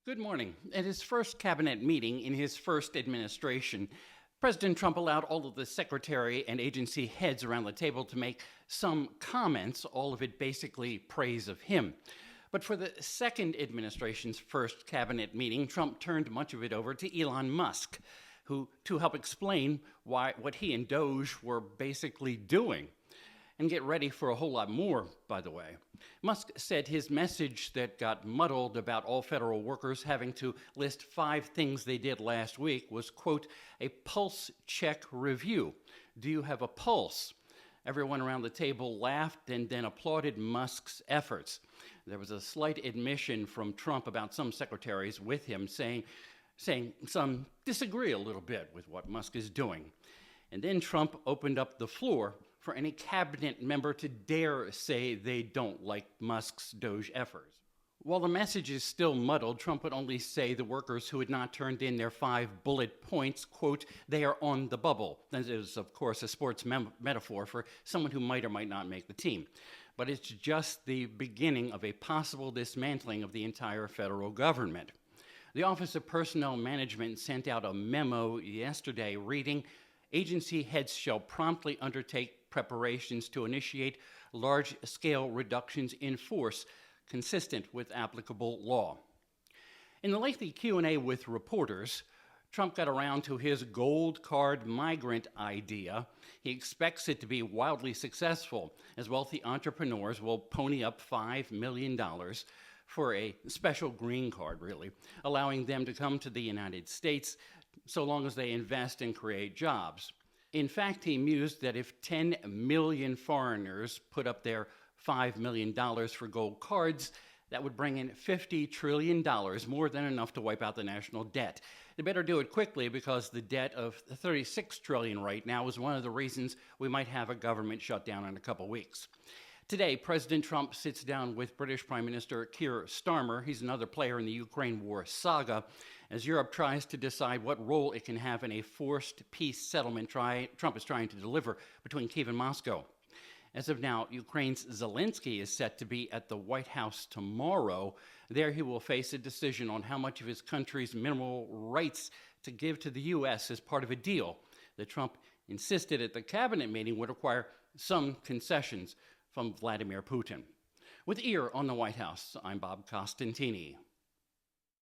Good morning. At his first cabinet meeting in his first administration, President Trump allowed all of the secretary and agency heads around the table to make some comments, all of it basically praise of him. But for the second administration's first cabinet meeting, Trump turned much of it over to Elon Musk, who to help explain what he and Doge were basically doing. And get ready for a whole lot more, by the way. Musk said his message that got muddled about all federal workers having to list 5 things they did last week was, quote, a pulse check review. Do you have a pulse? Everyone around the table laughed and then applauded Musk's efforts. There was a slight admission from Trump about some secretaries with him saying some disagree a little bit with what Musk is doing. And then Trump opened up the floor for any cabinet member to dare say they don't like Musk's Doge efforts. While the message is still muddled, Trump would only say the workers who had not turned in their 5 bullet points, quote, they are on the bubble. That is, of course, a sports metaphor for someone who might or might not make the team. But it's just the beginning of a possible dismantling of the entire federal government. The Office of Personnel Management sent out a memo yesterday reading, agency heads shall promptly undertake preparations to initiate large-scale reductions in force consistent with applicable law. In the lengthy Q&A with reporters, Trump got around to his gold card migrant idea. He expects it to be wildly successful, as wealthy entrepreneurs will pony up $5 million for a special green card, really, allowing them to come to the United States so long as they invest and create jobs. In fact, he mused that if 10 million foreigners put up their $5 million for gold cards, that would bring in $50 trillion, more than enough to wipe out the national debt. They better do it quickly because the debt of $36 trillion right now is one of the reasons we might have a government shutdown in a couple weeks. Today, President Trump sits down with British Prime Minister Keir Starmer. He's another player in the Ukraine war saga, as Europe tries to decide what role it can have in a forced peace settlement Trump is trying to deliver between Kyiv and Moscow. As of now, Ukraine's Zelensky is set to be at the White House tomorrow. There he will face a decision on how much of his country's mineral rights to give to the U.S. as part of a deal that Trump insisted at the cabinet meeting would require some concessions from Vladimir Putin. With Ear on the White House, I'm Bob Costantini.